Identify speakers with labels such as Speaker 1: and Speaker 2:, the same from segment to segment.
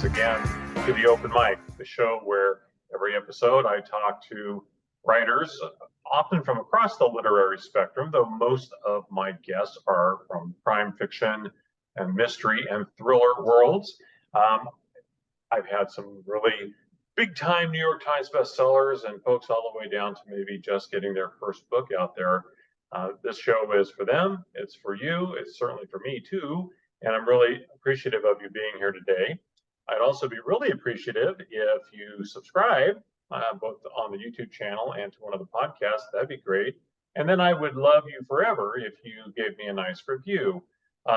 Speaker 1: once again to the Open Mic, the show where every episode I talk to writers, often from across the literary spectrum, though most of my guests are from crime fiction and mystery and thriller worlds. I've had some really big time New York Times bestsellers and folks all the way down to maybe just getting their first book out there. This show is for them, it's for you, it's certainly for me too, and I'm really appreciative of you being here today. I'd also be really appreciative if you subscribe, both on the YouTube channel and to one of the podcasts. That'd be great. And then I would love you forever if you gave me a nice review.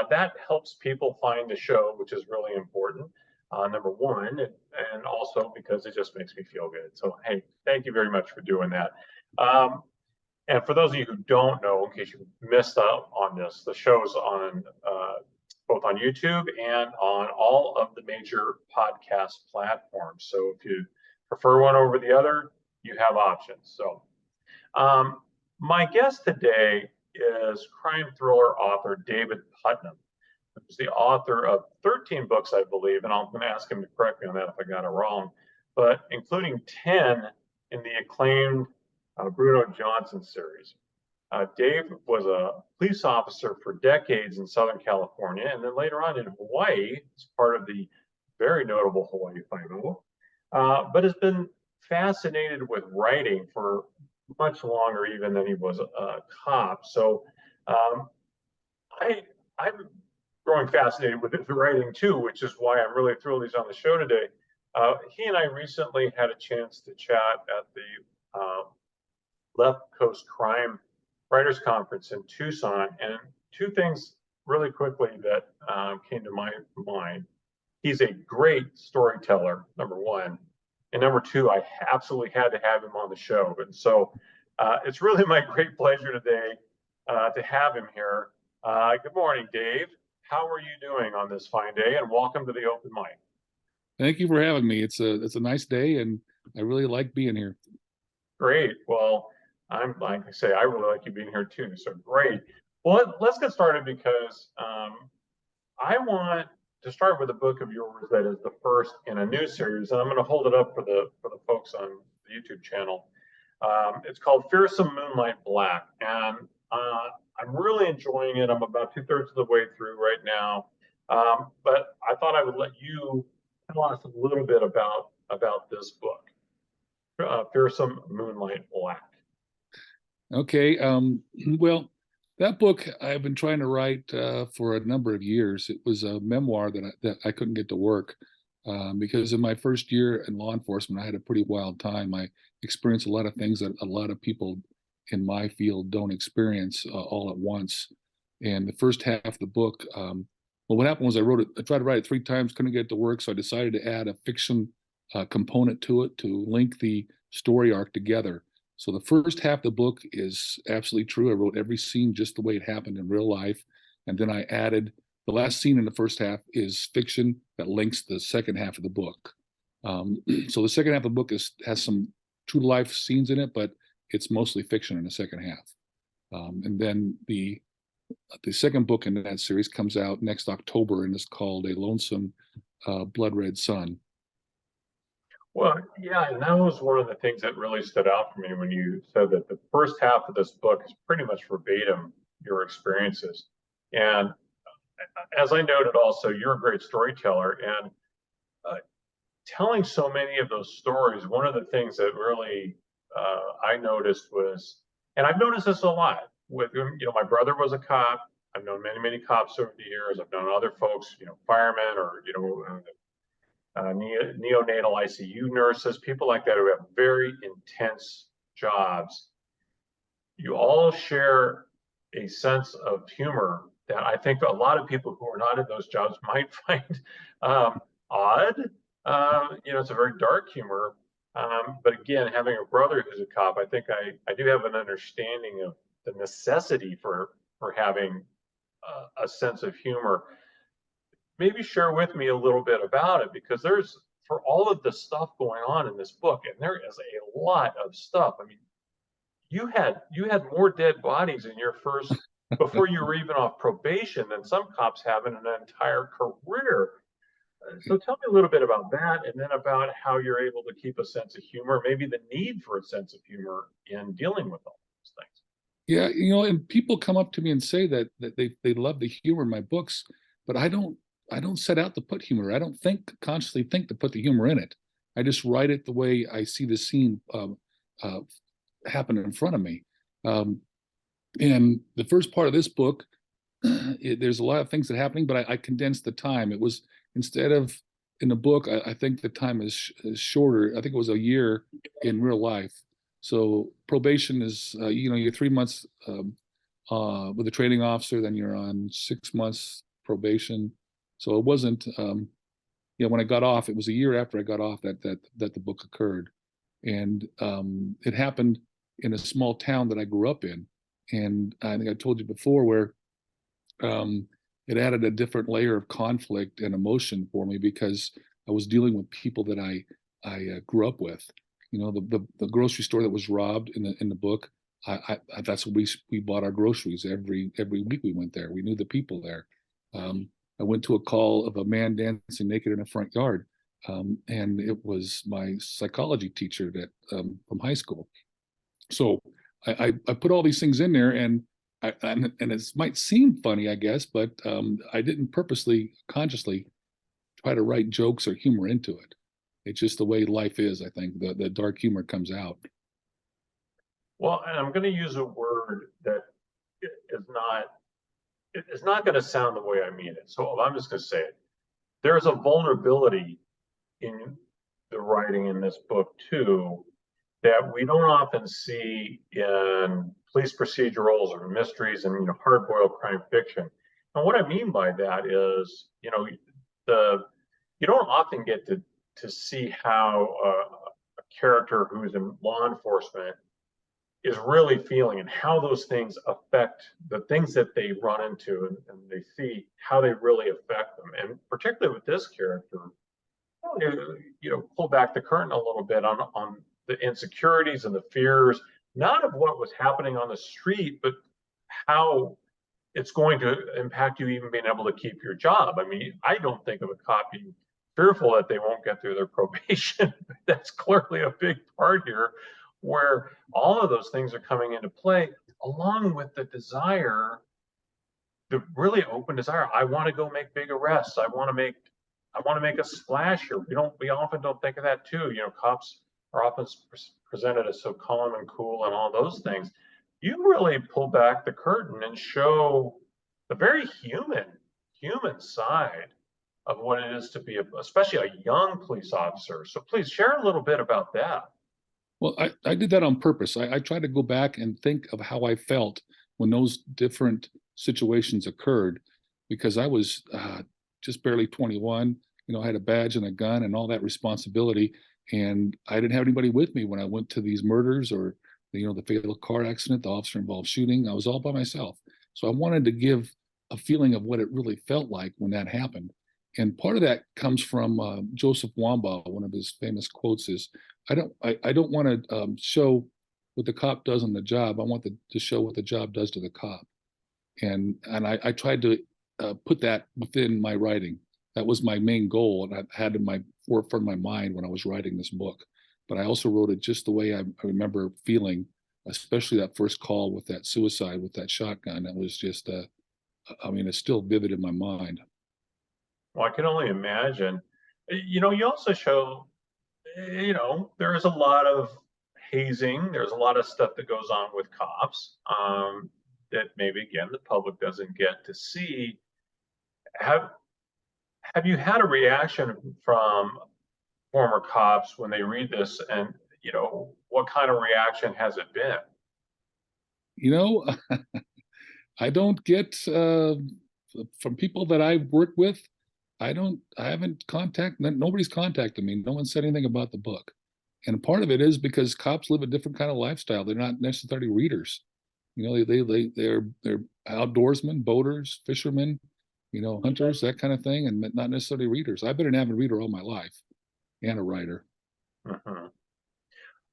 Speaker 1: That helps people find the show, which is really important, number one, and also because it just makes me feel good. So, hey, thank you very much for doing that. And for those of you who don't know, in case you missed out on this, the show's on both on YouTube and on all of the major podcast platforms. So if you prefer one over the other, you have options. So my guest today is crime thriller author David Putnam, who's the author of 13 books, I believe, and I'm going to ask him to correct me on that if I got it wrong, but including 10 in the acclaimed Bruno Johnson series. Dave was a police officer for decades in Southern California, and then later on in Hawaii as part of the very notable Hawaii Five-0, but has been fascinated with writing for much longer even than he was a cop. So I'm growing fascinated with his writing too, which is why I'm really thrilled he's on the show today. He and I recently had a chance to chat at the Left Coast Crime Writers Conference in Tucson, and two things really quickly that came to my mind. He's a great storyteller, number one, and number two, I absolutely had to have him on the show. And so it's really my great pleasure today to have him here. Good morning, Dave. How are you doing on this fine day? And welcome to the Open Mic.
Speaker 2: Thank you for having me. It's a nice day, and I really like being here.
Speaker 1: Great. Well, I'm like I say, I really like you being here too. So great. Well, let's get started because I want to start with a book of yours that is the first in a new series, and I'm going to hold it up for the folks on the YouTube channel. It's called Fearsome Moonlight Black, and I'm really enjoying it. I'm about 2/3 of the way through right now, but I thought I would let you tell us a little bit about this book, Fearsome Moonlight Black.
Speaker 2: Okay. Well, that book I've been trying to write for a number of years. It was a memoir that I couldn't get to work because in my first year in law enforcement, I had a pretty wild time. I experienced a lot of things that a lot of people in my field don't experience all at once. And the first half of the book, well, what happened was I tried to write it 3 times, couldn't get it to work, so I decided to add a fiction component to it to link the story arc together. So the first half of the book is absolutely true. I wrote every scene just the way it happened in real life. And then I added the last scene in the first half is fiction that links the second half of the book. So the second half of the book has some true to life scenes in it, but it's mostly fiction in the second half. And then the second book in that series comes out next October, and it's called A Lonesome Blood Red Sun.
Speaker 1: Well, yeah, and that was one of the things that really stood out for me when you said that the first half of this book is pretty much verbatim your experiences. And as I noted also, you're a great storyteller, and telling so many of those stories, one of the things that really I noticed was, and I've noticed this a lot with, my brother was a cop. I've known many, many cops over the years. I've known other folks, firemen or, neonatal ICU nurses, people like that who have very intense jobs. You all share a sense of humor that I think a lot of people who are not in those jobs might find odd. It's a very dark humor. But again, having a brother who's a cop, I think I do have an understanding of the necessity for having a sense of humor. Maybe share with me a little bit about it, because there's, for all of the stuff going on in this book, and there is a lot of stuff. I mean, you had more dead bodies in your first, before you were even off probation, than some cops have in an entire career. So tell me a little bit about that, and then about how you're able to keep a sense of humor, maybe the need for a sense of humor in dealing with all these things.
Speaker 2: Yeah, and people come up to me and say that they love the humor in my books, but I don't set out to put humor. I don't consciously think to put the humor in it. I just write it the way I see the scene uh, happen in front of me. Um, and the first part of this book, there's a lot of things that are happening, but I condensed the time. It was, instead of in the book, I think the time is shorter. I think it was a year in real life. So probation is, you're 3 months with a training officer, then you're on 6 months probation. So it wasn't, when I got off, it was a year after I got off that the book occurred. And it happened in a small town that I grew up in. And I think I told you before, where it added a different layer of conflict and emotion for me, because I was dealing with people that I grew up with. The grocery store that was robbed in the book. That's where we bought our groceries every week. We went there. We knew the people there. I went to a call of a man dancing naked in a front yard, and it was my psychology teacher from high school. So I put all these things in there, and it might seem funny, I guess, but I didn't purposely, consciously try to write jokes or humor into it. It's just the way life is. I think the dark humor comes out.
Speaker 1: Well, and I'm going to use a word that is not going to sound the way I mean it. So I'm just going to say it. There's a vulnerability in the writing in this book too, that we don't often see in police procedurals or mysteries and hard-boiled crime fiction. And what I mean by that is, you don't often get to see how a character who's in law enforcement is really feeling, and how those things affect the things that they run into, and they see how they really affect them. And particularly with this character, pull back the curtain a little bit on the insecurities and the fears, not of what was happening on the street, but how it's going to impact you even being able to keep your job. I mean, I don't think of a cop being fearful that they won't get through their probation. That's clearly a big part here, where all of those things are coming into play, along with the desire, the really open desire. I want to go make big arrests. I want to make a splash here. We often don't think of that too. Cops are often presented as so calm and cool and all those things. You really pull back the curtain and show the very human side of what it is to be, especially a young police officer. So please share a little bit about that.
Speaker 2: Well, I did that on purpose. I tried to go back and think of how I felt when those different situations occurred, because I was just barely 21. I had a badge and a gun and all that responsibility, and I didn't have anybody with me when I went to these murders, or the fatal car accident, the officer involved shooting. I was all by myself. So I wanted to give a feeling of what it really felt like when that happened. And part of that comes from Joseph Wambaugh. One of his famous quotes is, I don't want to show what the cop does on the job. I want to show what the job does to the cop. And I tried to put that within my writing. That was my main goal, and I had in my forefront of my mind when I was writing this book. But I also wrote it just the way I remember feeling, especially that first call with that suicide with that shotgun. It was just, it's still vivid in my mind.
Speaker 1: Well, I can only imagine. You also show, there is a lot of hazing. There's a lot of stuff that goes on with cops that maybe, again, the public doesn't get to see. Have you had a reaction from former cops when they read this, and what kind of reaction has it been?
Speaker 2: I don't get from people that I've worked with. I haven't nobody's contacted me. No one said anything about the book. And part of it is because cops live a different kind of lifestyle. They're not necessarily readers. They're outdoorsmen, boaters, fishermen, hunters, that kind of thing, and not necessarily readers. I've been an avid reader all my life, and a writer.
Speaker 1: Mm-hmm.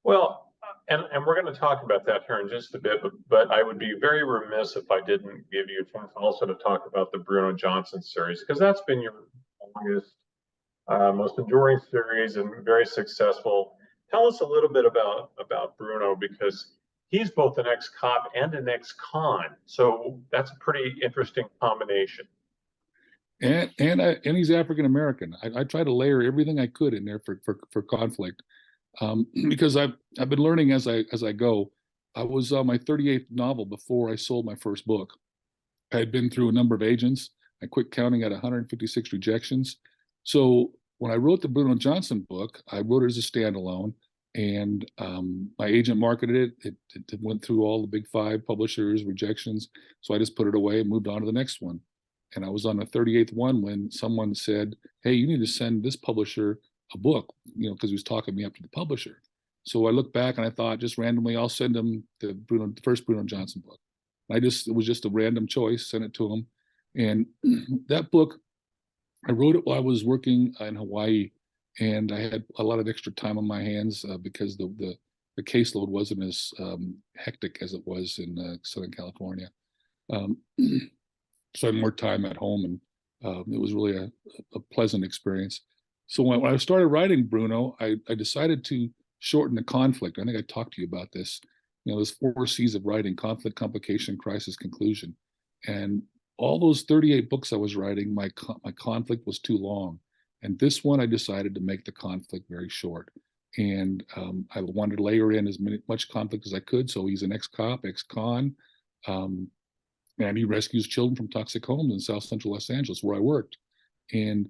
Speaker 1: Well, and we're going to talk about that here in just a bit, but I would be very remiss if I didn't give you a chance also to talk about the Bruno Johnson series, because that's been your longest most enduring series and very successful. Tell us a little bit about Bruno, because he's both an ex-cop and an ex-con. So that's a pretty interesting combination.
Speaker 2: And he's African American. I try to layer everything I could in there for conflict, because I've been learning as I go. I was on my 38th novel before I sold my first book. I had been through a number of agents. I quit counting at 156 rejections. So when I wrote the Bruno Johnson book, I wrote it as a standalone, and my agent marketed it. It went through all the big five publishers, rejections. So I just put it away and moved on to the next one. And I was on the 38th one when someone said, "Hey, you need to send this publisher a book," because he was talking me up to the publisher. So I looked back and I thought, just randomly, I'll send him the first Bruno Johnson book. It was just a random choice, sent it to him. And that book, I wrote it while I was working in Hawaii, and I had a lot of extra time on my hands because the caseload wasn't as hectic as it was in Southern California. Um, so I had more time at home, and it was really a pleasant experience. So when I started writing Bruno, I decided to shorten the conflict. I think I talked to you about this. There's 4 C's of writing: conflict, complication, crisis, conclusion. And all those 38 books I was writing, my conflict was too long. And this one, I decided to make the conflict very short. And I wanted to layer in much conflict as I could. So he's an ex-cop, ex-con, and he rescues children from toxic homes in South Central Los Angeles, where I worked. And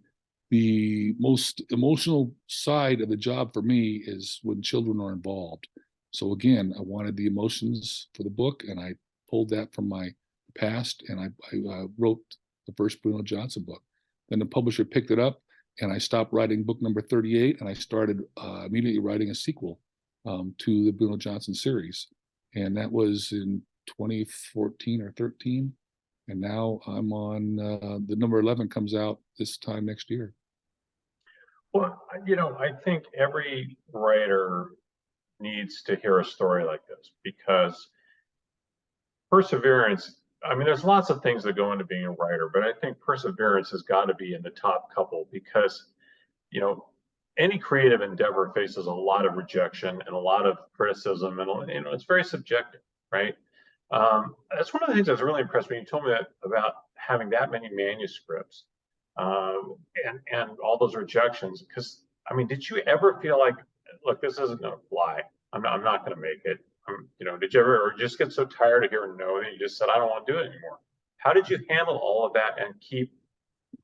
Speaker 2: the most emotional side of the job for me is when children are involved. So again, I wanted the emotions for the book, and I pulled that from my past, and I wrote the first Bruno Johnson book. Then the publisher picked it up, and I stopped writing book number 38, and I started immediately writing a sequel to the Bruno Johnson series. And that was in 2014 or 13. And now I'm on the number 11 comes out this time next year.
Speaker 1: Well, I think every writer needs to hear a story like this, because perseverance, I mean, there's lots of things that go into being a writer, but I think perseverance has got to be in the top couple, because, any creative endeavor faces a lot of rejection and a lot of criticism, and, it's very subjective, right? That's one of the things that's really impressed me. You told me that about having that many manuscripts and all those rejections. Because, I mean, did you ever feel like, look, this isn't going to fly. I'm not going to make it. Did you ever or just get so tired of hearing no that you just said, I don't want to do it anymore? How did you handle all of that and keep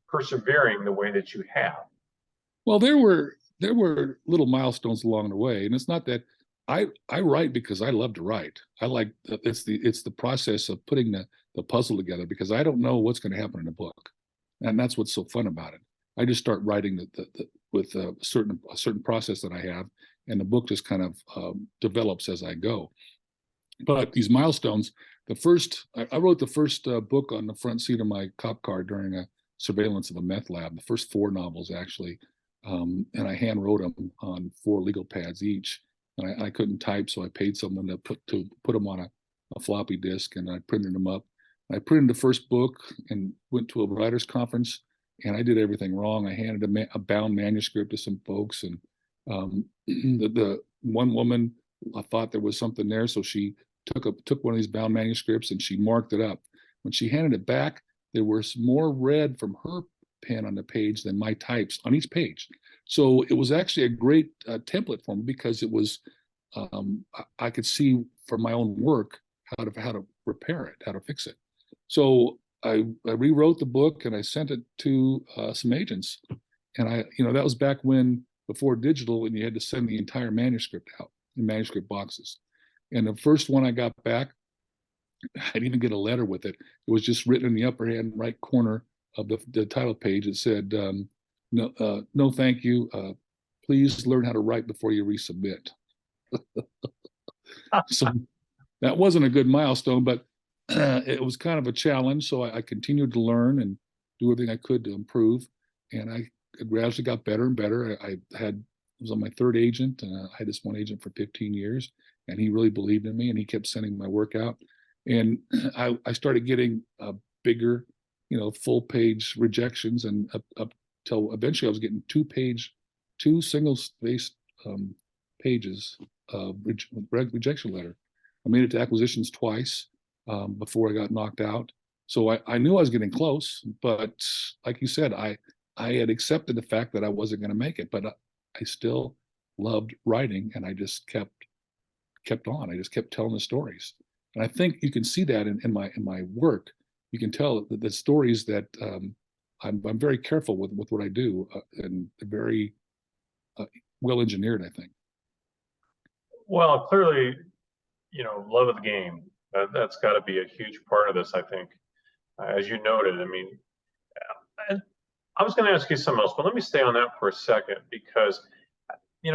Speaker 1: persevering the way that you have?
Speaker 2: Well, there were little milestones along the way, and it's not that I write because I love to write. I like it's the process of putting the puzzle together, because I don't know what's going to happen in a book, and that's what's so fun about it. I just start writing with a certain process that I have, and the book just kind of develops as I go. But these milestones, I wrote the first book on the front seat of my cop car during a surveillance of a meth lab. The first 4 novels, actually, and I hand wrote them on 4 legal pads each. And I couldn't type, so I paid someone to put them on a floppy disk, and I printed them up. I printed the first book and went to a writers' conference, and I did everything wrong. I handed a bound manuscript to some folks, and the one woman, I thought there was something there, so she took one of these bound manuscripts and she marked it up. When she handed it back, there was more red from her pen on the page than my types on each page. So it was actually a great template for me, because it was I could see from my own work how to repair it, how to fix it. So I rewrote the book and I sent it to some agents, and that was back before digital, and you had to send the entire manuscript out in manuscript boxes. And the first one I got back, I didn't even get a letter with it. It was just written in the upper hand right corner of the title page. It said, no, thank you. Please learn how to write before you resubmit. So that wasn't a good milestone, but it was kind of a challenge. So I continued to learn and do everything I could to improve. And I gradually got better and better. I was on my 3rd agent, and I had this one agent for 15 years, and he really believed in me, and he kept sending my work out. And I started getting bigger, full page rejections, and up till eventually I was getting two single-spaced pages of rejection letter. I made it to acquisitions twice before I got knocked out. So I knew I was getting close, but like you said, I had accepted the fact that I wasn't going to make it, but I still loved writing, and I just kept on. I just kept telling the stories, and I think you can see that in my work. You can tell that the stories that I'm very careful with what I do, and very well engineered, I think.
Speaker 1: Well, clearly, love of the game. That's got to be a huge part of this, I think. As you noted, I mean, and I was going to ask you something else, but let me stay on that for a second because, you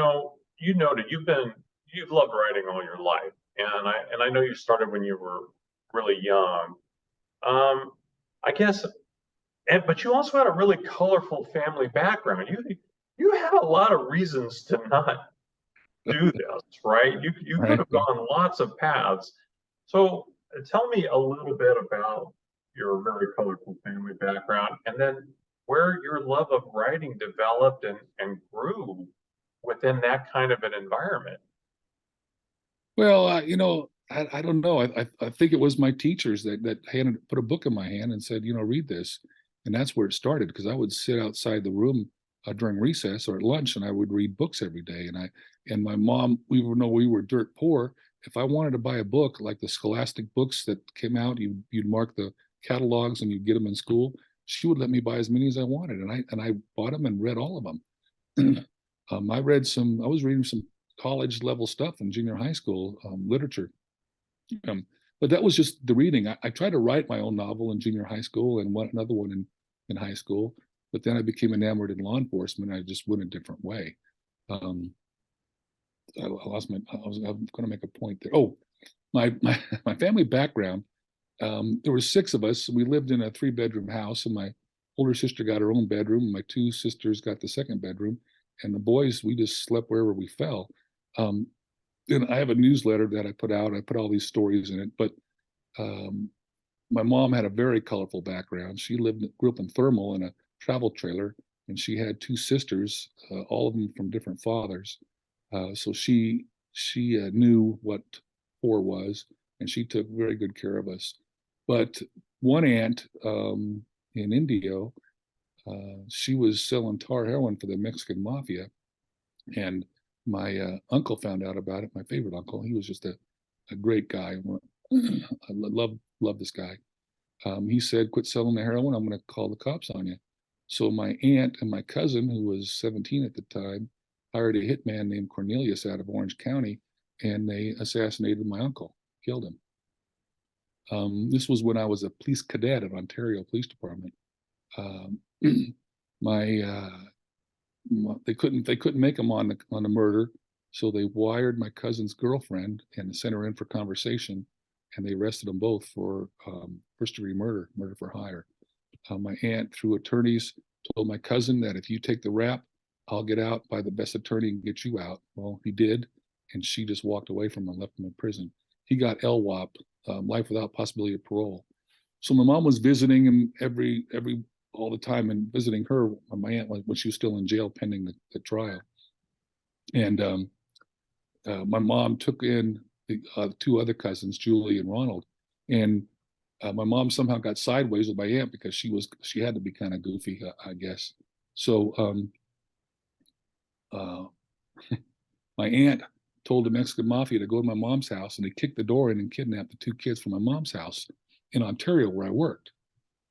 Speaker 1: noted you've loved writing all your life, and I know you started when you were really young. I guess, but you also had a really colorful family background. You had a lot of reasons to not do this, right? You could
Speaker 2: Right.
Speaker 1: have gone lots of paths. So tell me a little bit about your very colorful family background, and then where your love of writing developed and grew within that kind of an environment.
Speaker 2: Well, I don't know. I think it was my teachers that put a book in my hand and said, read this, and that's where it started. Because I would sit outside the room during recess or at lunch, and I would read books every day. And my mom, we were dirt poor. If I wanted to buy a book like the Scholastic books that came out, you'd mark the catalogs and you'd get them in school. She would let me buy as many as I wanted, and I bought them and read all of them. I was reading some college level stuff in junior high school, literature. But that was just the reading. I tried to write my own novel in junior high school and another one in high school, but then I became enamored in law enforcement. I just went a different way. I was going to make a point there. Oh, my family background. There were six of us. We lived in a 3-bedroom house, and my older sister got her own bedroom. And my two sisters got the second bedroom, and the boys, we just slept wherever we fell. And I have a newsletter that I put out. I put all these stories in it, but my mom had a very colorful background. She grew up in Thermal in a travel trailer, and she had two sisters, all of them from different fathers. So she knew what poor was, and she took very good care of us. But one aunt in Indio, she was selling tar heroin for the Mexican mafia, and my uncle found out about it. My favorite uncle. He was just a great guy. I love this guy. He said, "Quit selling the heroin. I'm going to call the cops on you." So my aunt and my cousin, who was 17 at the time, hired a hitman named Cornelius out of Orange County, and they assassinated my uncle, killed him. This was when I was a police cadet at Ontario Police Department. Um, they couldn't make him on the murder, so they wired my cousin's girlfriend and sent her in for conversation, and they arrested them both for first-degree murder for hire. My aunt, through attorneys, told my cousin that if you take the rap, I'll get out by the best attorney and get you out. Well, he did, and she just walked away from him and left him in prison. He got LWOP, life without possibility of parole. So my mom was visiting him all the time, and visiting her, my aunt, when she was still in jail pending the trial. And my mom took in the two other cousins, Julie and Ronald, and my mom somehow got sideways with my aunt because she had to be kind of goofy, I guess. So my aunt told the Mexican mafia to go to my mom's house, and they kicked the door in and kidnapped the two kids from my mom's house in Ontario where I worked.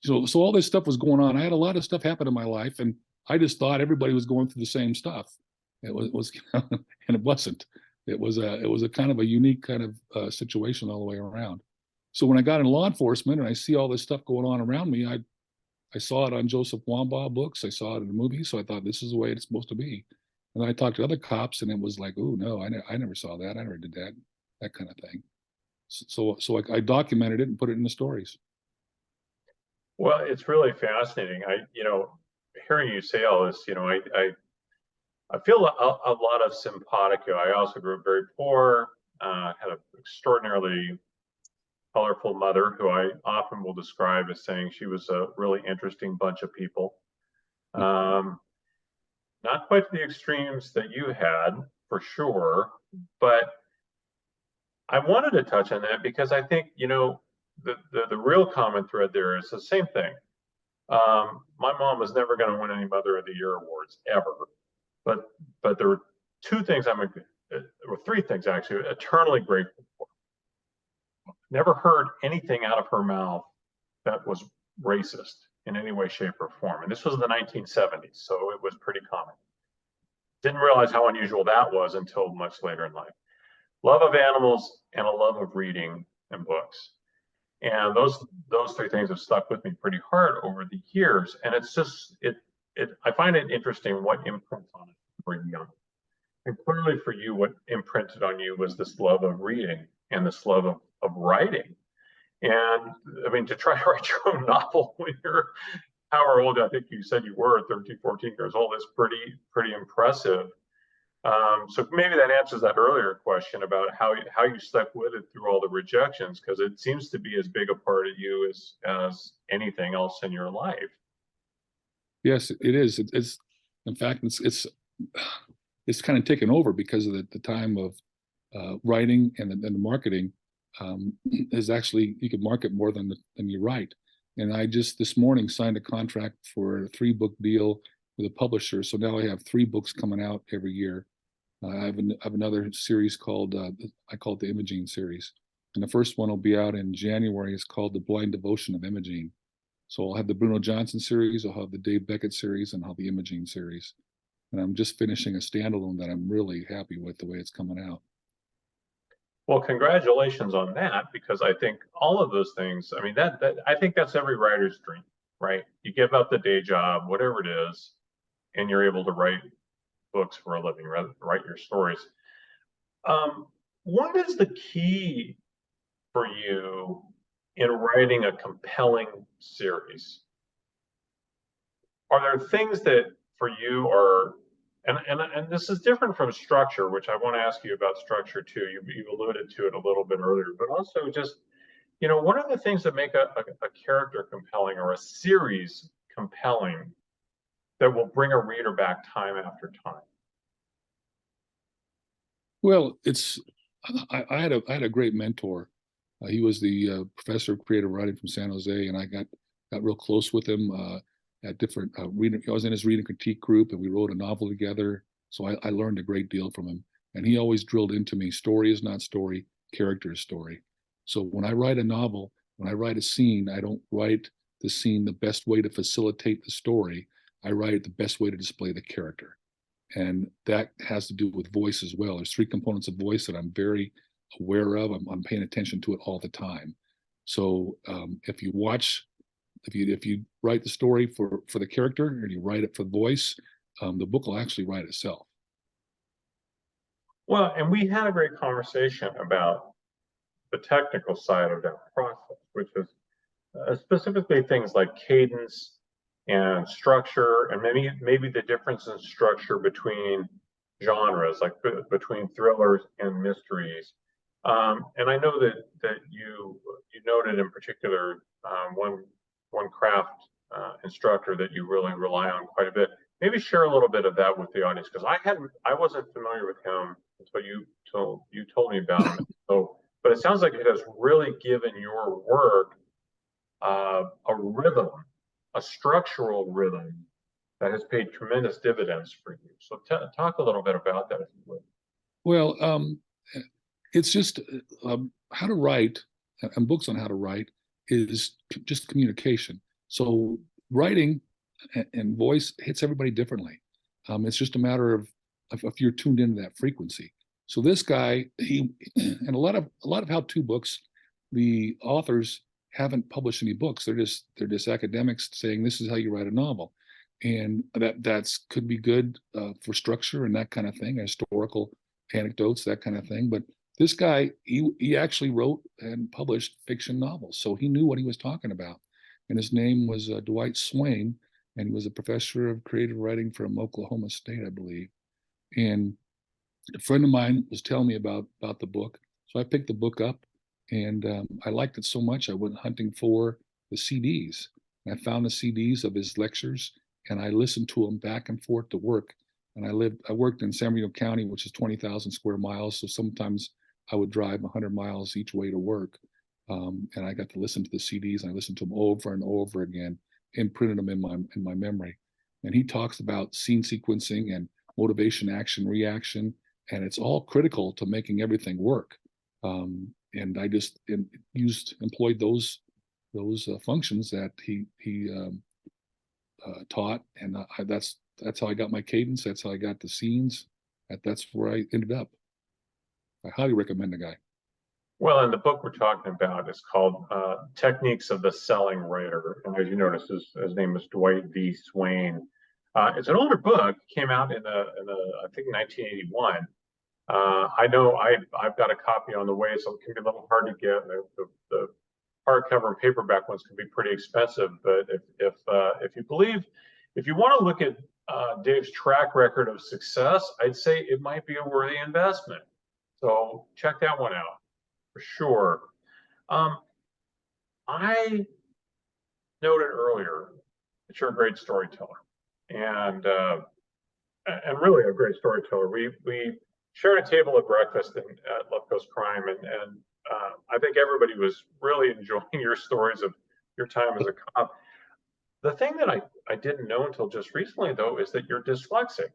Speaker 2: So all this stuff was going on. I had a lot of stuff happen in my life, and I just thought everybody was going through the same stuff. It was and it wasn't. It was a kind of a unique kind of situation all the way around. So when I got in law enforcement and I see all this stuff going on around me, I saw it on Joseph Wambaugh books. I saw it in a movie, so I thought this is the way it's supposed to be. And I talked to other cops, and it was like, oh no, I never saw that. I never did that kind of thing. So I documented it and put it in the stories.
Speaker 1: Well, it's really fascinating. Hearing you say all this, I feel a lot of simpatico. I also grew up very poor, had an extraordinarily colorful mother who I often will describe as saying she was a really interesting bunch of people. Not quite to the extremes that you had, for sure, but I wanted to touch on that because I think, the real common thread there is the same thing. My mom was never going to win any Mother of the Year awards ever, but there were two things or three things actually, eternally grateful for. Never heard anything out of her mouth that was racist in any way, shape, or form. And this was in the 1970s, so it was pretty common. Didn't realize how unusual that was until much later in life. Love of animals and a love of reading and books. And those three things have stuck with me pretty hard over the years. And it's just, I find it interesting what imprints on it for young. And clearly for you, what imprinted on you was this love of reading and this love of writing. And I mean, to try to write your own novel when you're however old I think you said you were, 13, 14 years old, is pretty impressive. So maybe that answers that earlier question about how you stuck with it through all the rejections, because it seems to be as big a part of you as anything else in your life.
Speaker 2: Yes, it is. It's in fact, it's kind of taken over because of the time of writing and the marketing is actually, you could market more than you write. And I just this morning signed a contract for a 3-book deal with a publisher. So now I have 3 books coming out every year. I have another series called, I call it the Imogene series. And the first one will be out in January. It's called The Blind Devotion of Imogene. So I'll have the Bruno Johnson series, I'll have the Dave Beckett series, and I'll have the Imogene series. And I'm just finishing a standalone that I'm really happy with the way it's coming out.
Speaker 1: Well, congratulations on that, because I think all of those things, I mean, I think that's every writer's dream, right? You give up the day job, whatever it is, and you're able to write books for a living, write your stories. What is the key for you in writing a compelling series? Are there things that for you are, and this is different from structure, which I want to ask you about structure too. You've alluded to it a little bit earlier, but also just, what are the things that make a character compelling or a series compelling that will bring a reader back time after time?
Speaker 2: Well, I had a great mentor. He was the professor of creative writing from San Jose, and I got real close with him at different reading. I was in his reading critique group, and we wrote a novel together. So I learned a great deal from him. And he always drilled into me: story is not story, character is story. So when I write a novel, when I write a scene, I don't write the scene the best way to facilitate the story. I write it the best way to display the character. And that has to do with voice as well. There's 3 components of voice that I'm very aware of. I'm paying attention to it all the time. So if you write the story for the character and you write it for voice, the book will actually write itself.
Speaker 1: Well, and we had a great conversation about the technical side of that process, which is specifically things like cadence and structure, and maybe the difference in structure between genres, like between thrillers and mysteries. And I know that you noted in particular one craft instructor that you really rely on quite a bit. Maybe share a little bit of that with the audience, because I wasn't familiar with him until you told me about him. So, but it sounds like it has really given your work a rhythm, a structural rhythm that has paid tremendous dividends for you. So talk a little bit about that, if you would.
Speaker 2: Well, it's just how to write, and books on how to write is just communication. So writing and voice hits everybody differently. It's just a matter of if you're tuned into that frequency. So this guy, and a lot of how-to books, the authors haven't published any books. They're just academics saying this is how you write a novel, and that could be good for structure and that kind of thing, historical anecdotes, that kind of thing. But this guy, he actually wrote and published fiction novels, so he knew what he was talking about. And his name was Dwight Swain, and he was a professor of creative writing from Oklahoma State, I believe. And a friend of mine was telling me about the book, so I picked the book up, and I liked it so much I went hunting for the CDs. And I found the CDs of his lectures, and I listened to them back and forth to work. And I worked in San Bernardino County, which is 20,000 square miles. So sometimes I would drive 100 miles each way to work. And I got to listen to the CDs, and I listened to them over and over again, imprinted them in my memory. And he talks about scene sequencing and motivation, action, reaction, and it's all critical to making everything work. And I just employed those functions that he taught, and that's how I got my cadence. That's how I got the scenes. That's where I ended up. I highly recommend the guy.
Speaker 1: Well, and the book we're talking about is called Techniques of the Selling Writer. And as you notice, his name is Dwight V. Swain. It's an older book, came out in I think 1981. I know I've got a copy on the way, so it can be a little hard to get. The hardcover and paperback ones can be pretty expensive. But if you want to look at Dave's track record of success, I'd say it might be a worthy investment. So check that one out for sure. I noted earlier that you're a great storyteller, and really a great storyteller. We shared a table at breakfast at Left Coast Crime, and I think everybody was really enjoying your stories of your time as a cop. The thing that I didn't know until just recently, though, is that you're dyslexic.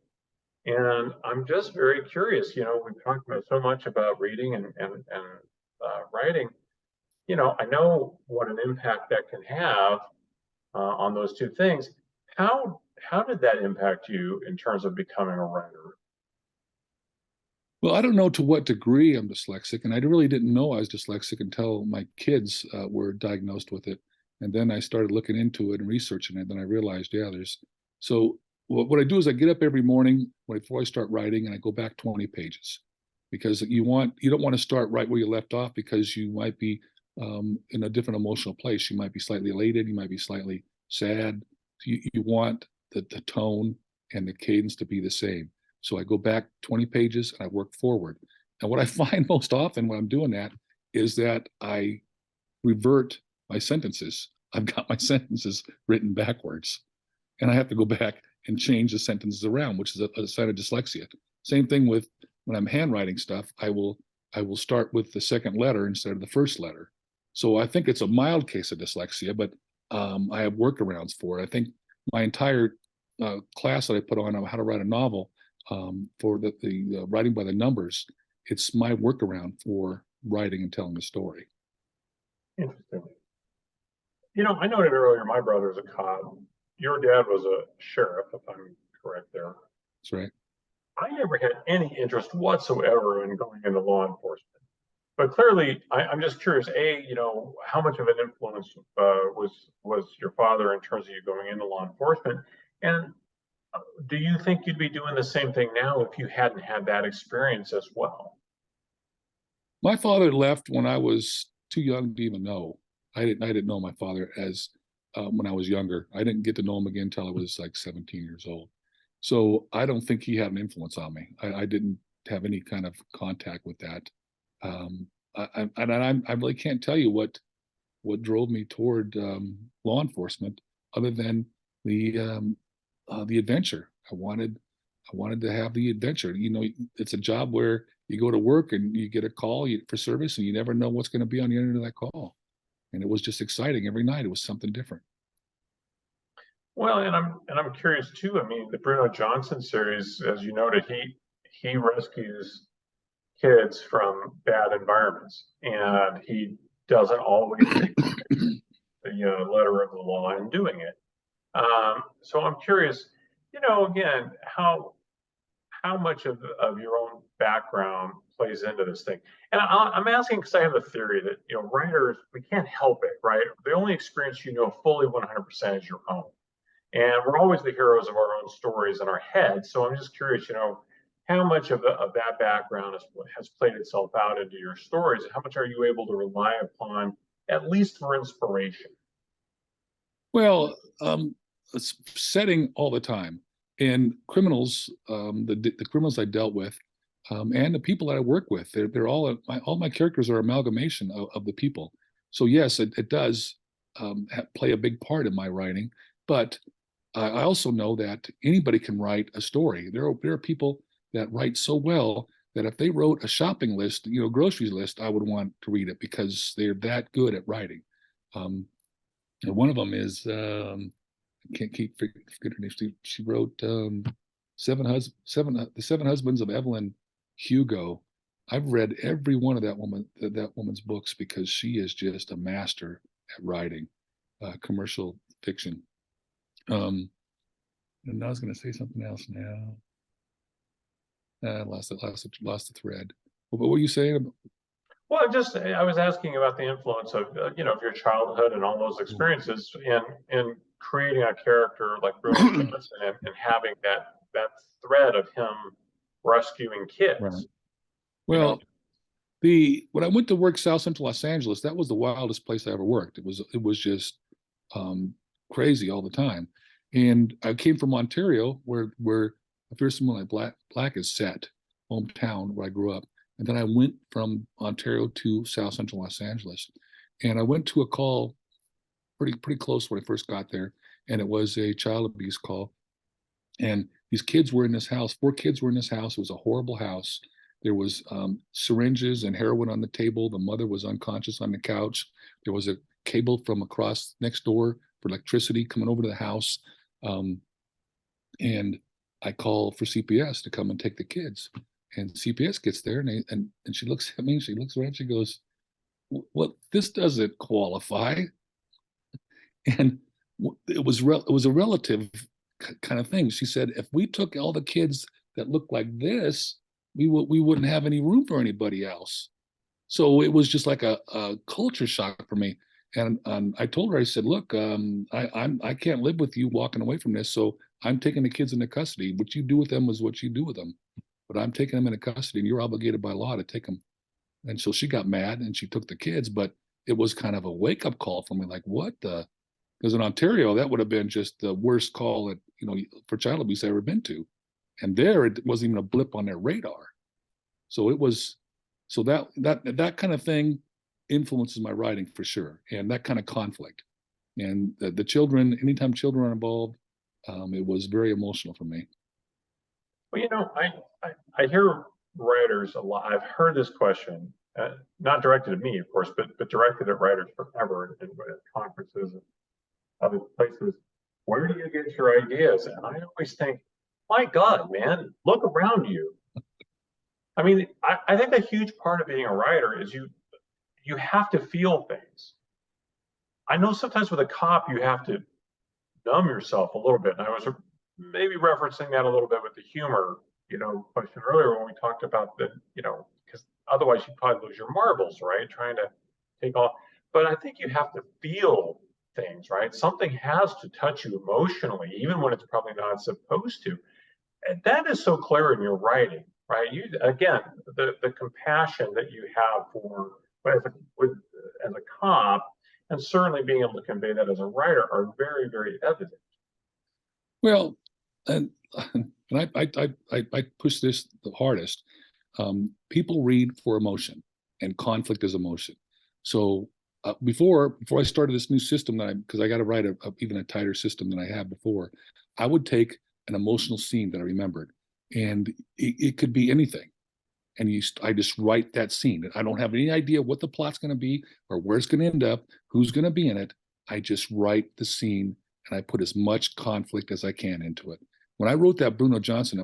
Speaker 1: And I'm just very curious. We've talked about so much about reading and writing. I know what an impact that can have on those two things. How did that impact you in terms of becoming a writer?
Speaker 2: Well, I don't know to what degree I'm dyslexic, and I really didn't know I was dyslexic until my kids were diagnosed with it. And then I started looking into it and researching it. Then I realized, yeah, so what I do is I get up every morning before I start writing, and I go back 20 pages, because you don't want to start right where you left off, because you might be in a different emotional place. You might be slightly elated, you might be slightly sad. You want the tone and the cadence to be the same. So I go back 20 pages and I work forward. And what I find most often when I'm doing that is that I revert my sentences. I've got my sentences written backwards, and I have to go back and change the sentences around, which is a sign of dyslexia. Same thing with when I'm handwriting stuff. I will start with the second letter instead of the first letter. So I think it's a mild case of dyslexia, but I have workarounds for it. I think my entire class that I put on how to write a novel, for the writing by the numbers, it's my workaround for writing and telling a story.
Speaker 1: Interesting. I noted earlier my brother's a cop. Your dad was a sheriff, if I'm correct there.
Speaker 2: That's right.
Speaker 1: I never had any interest whatsoever in going into law enforcement. But clearly, I'm just curious, how much of an influence was your father in terms of you going into law enforcement? And do you think you'd be doing the same thing now if you hadn't had that experience as well?
Speaker 2: My father left when I was too young to even know. I didn't know my father as when I was younger. I didn't get to know him again until I was like 17 years old. So I don't think he had an influence on me. I didn't have any kind of contact with that. I really can't tell you what drove me toward law enforcement, other than the adventure. I wanted to have the adventure. It's a job where you go to work and you get a call for service, and you never know what's going to be on the end of that call. And it was just exciting every night. It was something different.
Speaker 1: Well, and I'm curious too. I mean, the Bruno Johnson series, as you noted, he rescues kids from bad environments, and he doesn't always take the letter of the law in doing it. So I'm curious, again, how much of your own background plays into this thing. And I'm asking because I have a theory that writers, we can't help it, right? The only experience fully 100% is your own, and we're always the heroes of our own stories in our heads. So I'm just curious, how much of that background has played itself out into your stories? How much are you able to rely upon, at least for inspiration?
Speaker 2: Well, it's setting all the time, and criminals, the criminals I dealt with, and the people that I work with, they're all my characters are amalgamation of the people. So yes, it does play a big part in my writing, but I also know that anybody can write a story. There are people that write so well that if they wrote a shopping list, groceries list, I would want to read it because they're that good at writing. And one of them is I can't keep forget her name. She wrote the Seven Husbands of Evelyn Hugo. I've read every one of that woman's books because she is just a master at writing commercial fiction. And I was going to say something else now. I lost the thread. What were you saying?
Speaker 1: Well, I was asking about the influence of of your childhood and all those experiences in creating a character like Bruno Johnson and having that thread of him rescuing kids.
Speaker 2: Right. Well, when I went to work South Central Los Angeles, that was the wildest place I ever worked. It was just crazy all the time. And I came from Ontario, where a fierce someone like Black is set, hometown where I grew up. And then I went from Ontario to South Central Los Angeles. And I went to a call pretty close when I first got there. And it was a child abuse call. And these kids were in this house. 4 kids were in this house. It was a horrible house. There was syringes and heroin on the table. The mother was unconscious on the couch. There was a cable from across next door for electricity coming over to the house. And I call for CPS to come and take the kids. And CPS gets there and she looks at me, she looks around, she goes, well, this doesn't qualify. And it was a relative kind of thing. She said, if we took all the kids that looked like this, we wouldn't have any room for anybody else. So it was just like a culture shock for me. And I told her, I said, look, I can't live with you walking away from this. So I'm taking the kids into custody. What you do with them is what you do with them. But I'm taking them into custody and you're obligated by law to take them. And so she got mad and she took the kids, but it was kind of a wake up call for me. Like, what the? Because in Ontario, that would have been just the worst call that, for child abuse I've ever been to. And there, it wasn't even a blip on their radar. So it was, so that kind of thing influences my writing for sure. And that kind of conflict. And the children, anytime children are involved, it was very emotional for me.
Speaker 1: Well, I hear writers a lot. I've heard this question, not directed at me, of course, but directed at writers forever in conferences and other places. Where do you get your ideas? And I always think, my God, man, look around you. I mean, I think a huge part of being a writer is you have to feel things. I know sometimes with a cop, you have to numb yourself a little bit. And I was maybe referencing that a little bit with the humor, question earlier when we talked about because otherwise you'd probably lose your marbles, right? Trying to take off. But I think you have to feel things, right? Something has to touch you emotionally, even when it's probably not supposed to. And that is so clear in your writing, right? You, again, the compassion that you have for as a cop, and certainly being able to convey that as a writer are very, very evident.
Speaker 2: Well, and I push this the hardest. People read for emotion, and conflict is emotion. So before I started this new system because I got to write even a tighter system than I had before, I would take an emotional scene that I remembered, and it could be anything. And I just write that scene. I don't have any idea what the plot's going to be or where it's going to end up, who's going to be in it. I just write the scene and I put as much conflict as I can into it. When I wrote that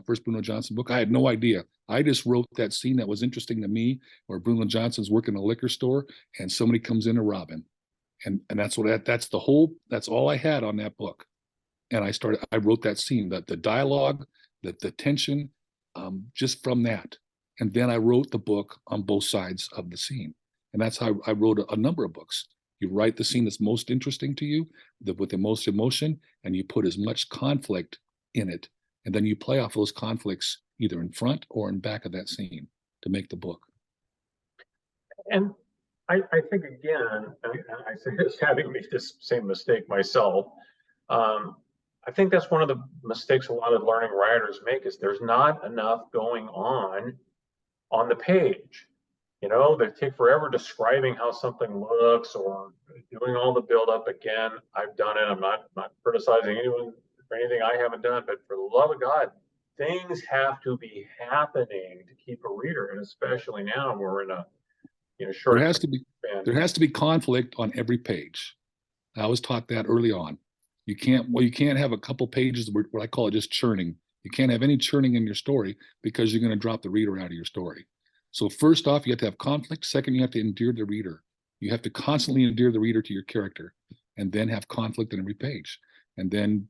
Speaker 2: first Bruno Johnson book, I had no idea. I just wrote that scene that was interesting to me, where Bruno Johnson's working a liquor store and somebody comes in to rob him. And that's all I had on that book. And I wrote that scene, the dialogue, the tension, just from that. And then I wrote the book on both sides of the scene. And that's how I wrote a number of books. You write the scene that's most interesting to you, with the most emotion, and you put as much conflict in it. And then you play off those conflicts either in front or in back of that scene to make the book.
Speaker 1: And I think, again, and I say this having made this same mistake myself, I think that's one of the mistakes a lot of learning writers make is there's not enough going on the page. They take forever describing how something looks or doing all the build up again. I've done it. I'm not criticizing anyone for anything I haven't done, but for the love of God, things have to be happening to keep a reader, and especially now we're in a short
Speaker 2: There has to be
Speaker 1: span.
Speaker 2: there has to be conflict on every page. I was taught that early on. You can't have a couple pages where I call it just churning. You can't have any churning in your story because you're going to drop the reader out of your story. So first off, you have to have conflict. Second, you have to endear the reader. You have to constantly endear the reader to your character, and then have conflict in every page, and then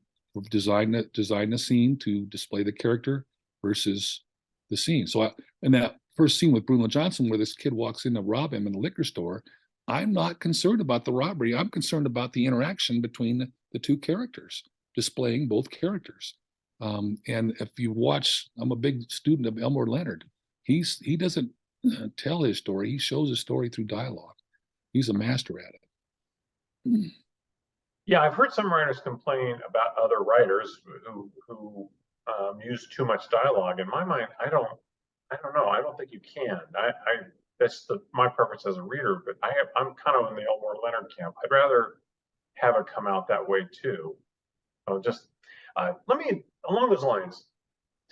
Speaker 2: design a scene to display the character versus the scene. So in that first scene with Bruno Johnson, where this kid walks in to rob him in the liquor store, I'm not concerned about the robbery. I'm concerned about the interaction between the two characters, displaying both characters. And if you watch, I'm a big student of Elmore Leonard. He doesn't tell his story. He shows his story through dialogue. He's a master at it.
Speaker 1: Yeah, I've heard some writers complain about other writers who use too much dialogue. In my mind, I don't know. I don't think you can. That's my preference as a reader, but I'm kind of in the Elmore Leonard camp. I'd rather have it come out that way too. Let me, along those lines,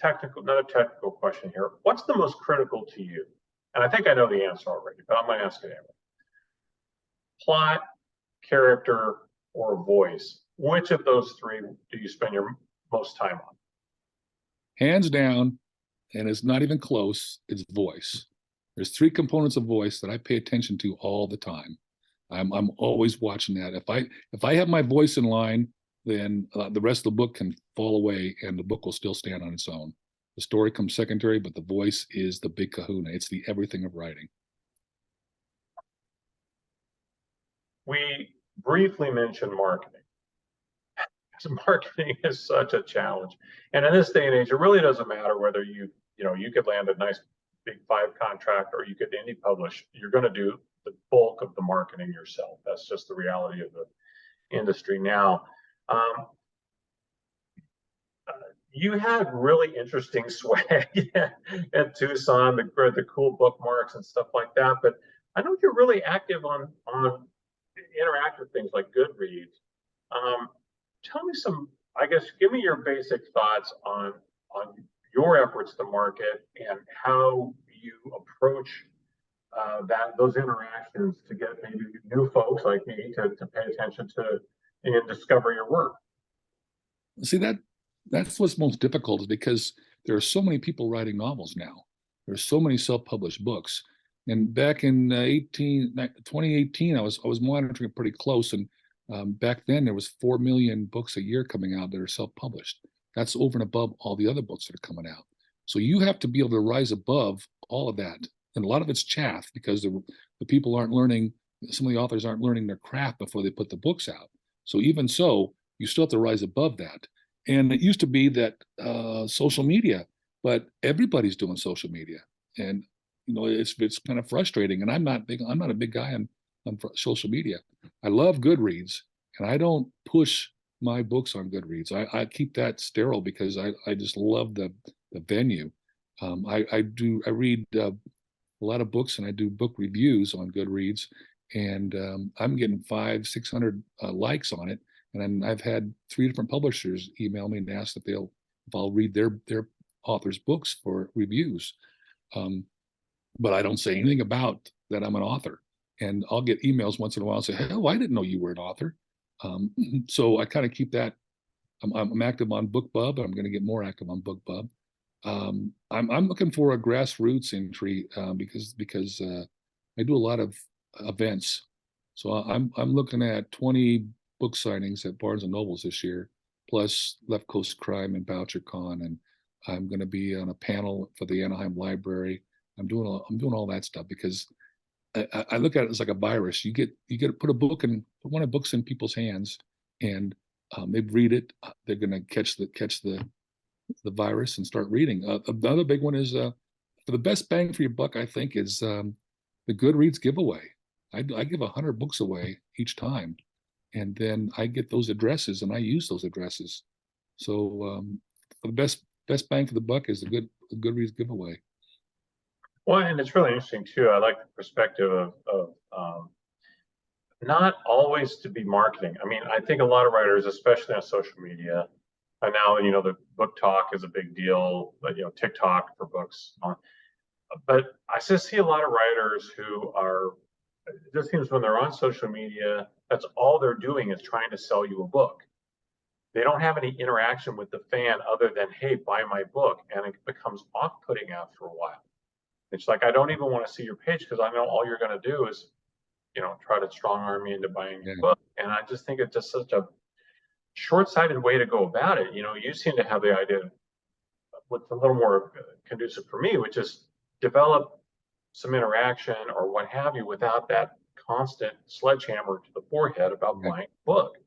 Speaker 1: another technical question here. What's the most critical to you? And I think I know the answer already, but I'm going to ask it anyway. Plot, character, or voice? Which of those three do you spend your most time on?
Speaker 2: Hands down, and it's not even close, it's voice. There's three components of voice that I pay attention to all the time. I'm always watching that. If I have my voice in line, then the rest of the book can fall away, and the book will still stand on its own. The story comes secondary, but the voice is the big kahuna. It's the everything of writing.
Speaker 1: We briefly mentioned marketing. Marketing is such a challenge, and in this day and age, it really doesn't matter whether you could land a nice big 5 contract or you could indie publish. You're going to do the bulk of the marketing yourself. That's just the reality of the industry now. You had really interesting swag at Tucson, the cool bookmarks and stuff like that. But I know you're really active on interactive things like Goodreads. Tell me give me your basic thoughts on your efforts to market and how you approach those interactions to get maybe new folks like me to pay attention to and discover your work.
Speaker 2: See, that's what's most difficult, is because there are so many people writing novels now. There's so many self-published books. And back in 2018, I was monitoring it pretty close, and back then there was 4 million books a year coming out that are self-published. That's over and above all the other books that are coming out. So you have to be able to rise above all of that. And a lot of it's chaff, because the people aren't learning, some of the authors aren't learning their craft before they put the books out. So even so, you still have to rise above that. And it used to be that social media, but everybody's doing social media. And it's kind of frustrating. And I'm not a big guy on social media. I love Goodreads, and I don't push my books on Goodreads. I keep that sterile because I just love the venue. I read a lot of books, and I do book reviews on Goodreads, and I'm getting 500-600 likes on it. And then I've had 3 different publishers email me and ask if I'll read their authors' books for reviews. But I don't say anything about that I'm an author. And I'll get emails once in a while and say, "Oh, I didn't know you were an author." So I kind of keep that. I'm active on BookBub, and I'm going to get more active on BookBub. I'm looking for a grassroots entry because I do a lot of events. So I'm looking at 20 book signings at Barnes and Nobles this year, plus Left Coast Crime and BoucherCon, and I'm going to be on a panel for the Anaheim Library. I'm doing all that stuff because I look at it as like a virus. You get to put one of books in people's hands, and they read it. They're going to catch the virus and start reading. The other big one is for the best bang for your buck, I think, is the Goodreads giveaway. I give 100 books away each time, and then I get those addresses and I use those addresses. So the best bang for the buck is the Goodreads giveaway.
Speaker 1: Well, and it's really interesting too. I like the perspective of not always to be marketing. I mean, I think a lot of writers, especially on social media, And now, the book talk is a big deal, but, TikTok for books. But I just see a lot of writers who are, it just seems when they're on social media, that's all they're doing is trying to sell you a book. They don't have any interaction with the fan other than, hey, buy my book. And it becomes off-putting after a while. It's like, I don't even want to see your page because I know all you're going to do is, try to strong arm me into buying your book. And I just think it's just such a short-sighted way to go about it. You seem to have the idea of what's a little more conducive for me, which is develop some interaction or what have you without that constant sledgehammer to the forehead about buying a book.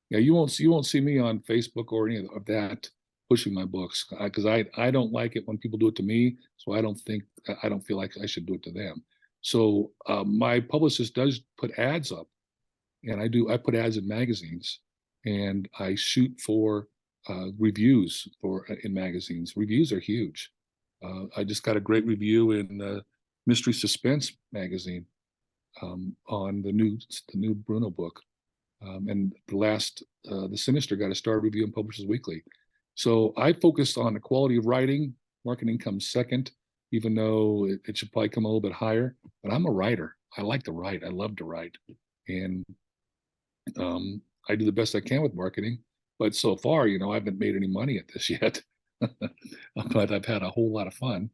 Speaker 2: Yeah, you won't see me on Facebook or any of that pushing my books because I don't like it when people do it to me. So I don't feel like I should do it to them. So my publicist does put ads up, and I put ads in magazines, and I shoot for reviews in magazines. Reviews are huge. I just got a great review in Mystery Suspense magazine on the new Bruno book. And the Sinister got a star review in Publishers Weekly. So I focus on the quality of writing. Marketing comes second, even though it should probably come a little bit higher. But I'm a writer. I like to write. I love to write. And I do the best I can with marketing. But so far, I haven't made any money at this yet. But I've had a whole lot of fun.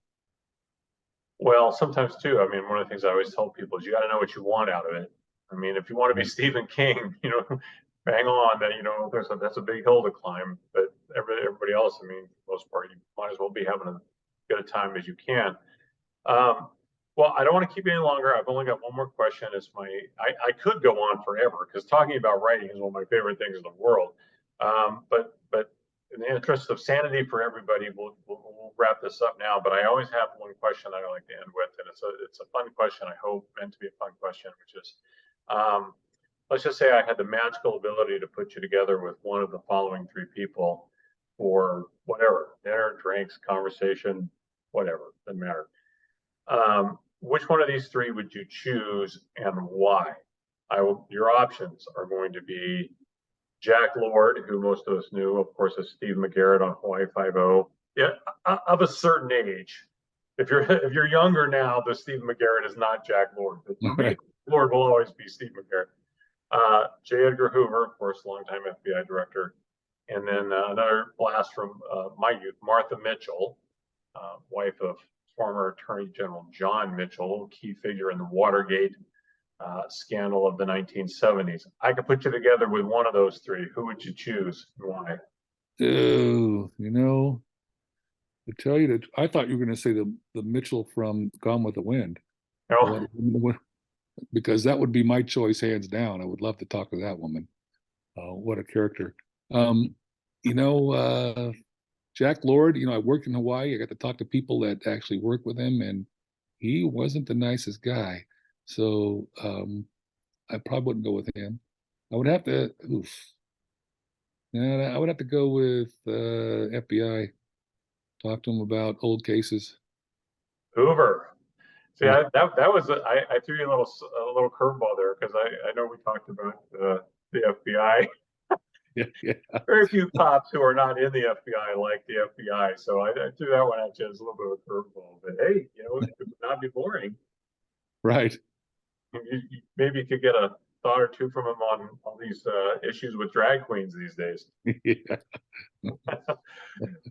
Speaker 1: Well, sometimes too. I mean, one of the things I always tell people is you got to know what you want out of it. I mean, if you want to be Stephen King, bang on that, that's a big hill to climb. But everybody else, I mean, for the most part, you might as well be having as good a time as you can. Well, I don't want to keep you any longer. I've only got one more question. I could go on forever because talking about writing is one of my favorite things in the world. But in the interest of sanity for everybody, we'll wrap this up now. But I always have one question I like to end with, and it's a fun question. I hope meant to be a fun question, which is, let's just say I had the magical ability to put you together with one of the following three people for whatever, dinner, drinks, conversation, whatever, doesn't matter. Which one of these three would you choose and why? Your options are going to be Jack Lord, who most of us knew, of course, as Steve McGarrett on Hawaii Five-0. Yeah, of a certain age. If you're younger now, the Steve McGarrett is not Jack Lord. But Lord will always be Steve McGarrett. J. Edgar Hoover, of course, longtime FBI director. And then another blast from my youth, Martha Mitchell, wife of former Attorney General John Mitchell, key figure in the Watergate scandal of the 1970s. I could put you together with one of those three. Who would you choose and why?
Speaker 2: Oh, to tell you that I thought you were going to say the Mitchell from Gone with the Wind.
Speaker 1: Oh.
Speaker 2: Because that would be my choice, hands down. I would love to talk to that woman. What a character. Jack Lord, I worked in Hawaii. I got to talk to people that actually work with him, and he wasn't the nicest guy. So I probably wouldn't go with him. I would have to, I would have to go with FBI. Talk to him about old cases.
Speaker 1: Hoover. See, that was I threw you a little curveball there because I know we talked about the FBI.
Speaker 2: Yeah.
Speaker 1: Very few cops who are not in the FBI like the FBI, so I threw that one at you as a little bit of a curveball. But hey, it would not be boring.
Speaker 2: Right.
Speaker 1: Maybe you could get a thought or two from him on all these issues with drag queens these days.
Speaker 2: Yeah.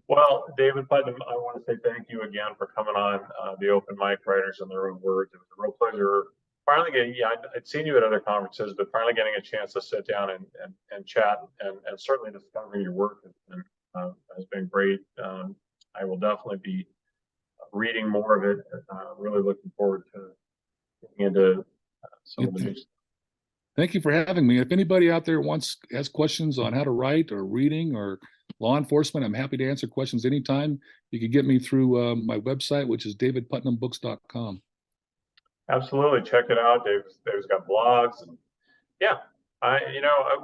Speaker 1: Well, David Putnam, I want to say thank you again for coming on the Open Mic Writers in Their Own Words. It was a real pleasure. Finally getting, I'd seen you at other conferences, but finally getting a chance to sit down and chat and certainly discovering your work has been great. I will definitely be reading more of it. Really looking forward to getting into some of the new stuff.
Speaker 2: Thank you for having me. If anybody out there has questions on how to write or reading or law enforcement, I'm happy to answer questions anytime. You can get me through my website, which is davidputnambooks.com.
Speaker 1: Absolutely, check it out. Dave's got blogs, and yeah,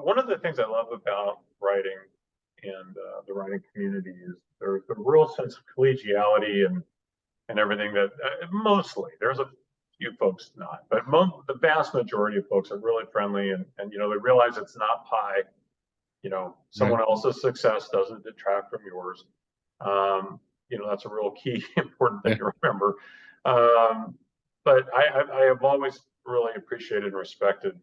Speaker 1: one of the things I love about writing and the writing community is there's a real sense of collegiality and everything that mostly there's a few folks not, but the vast majority of folks are really friendly and they realize it's not pie. someone else's success doesn't detract from yours. That's a real key important thing to remember. But I have always really appreciated and respected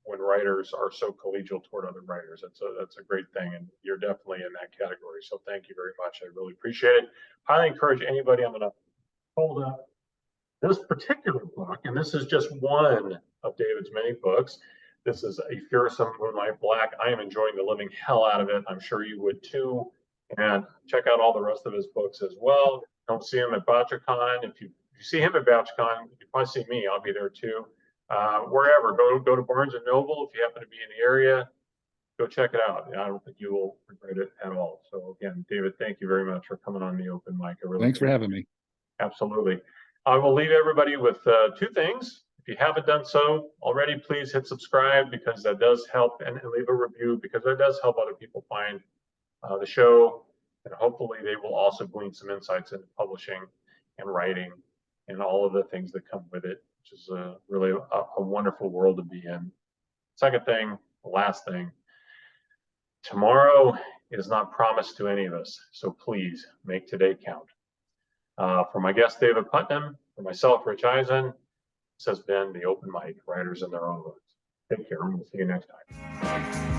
Speaker 1: when writers are so collegial toward other writers. That's a great thing, and you're definitely in that category. So thank you very much. I really appreciate it. Highly encourage anybody. I'm going to hold up this particular book, and this is just one of David's many books. This is A Fearsome Moonlight Black. I am enjoying the living hell out of it. I'm sure you would too. And check out all the rest of his books as well. Don't see him at BoucherCon. If you see him at BoucherCon, you probably see me. I'll be there too. Wherever, go to Barnes and Noble if you happen to be in the area. Go check it out. I don't think you will regret it at all. So again, David, thank you very much for coming on the open mic.
Speaker 2: Thanks for having me.
Speaker 1: Absolutely. I will leave everybody with two things. If you haven't done so already, please hit subscribe, because that does help, and leave a review, because that does help other people find the show, and hopefully they will also glean some insights into publishing and writing and all of the things that come with it, which is really a wonderful world to be in. Second thing, the last thing, tomorrow is not promised to any of us, so please make today count. For my guest, David Putnam, for myself, Rich Eisen, this has been the Open Mic, Writers in Their Own Words. Take care, and we'll see you next time.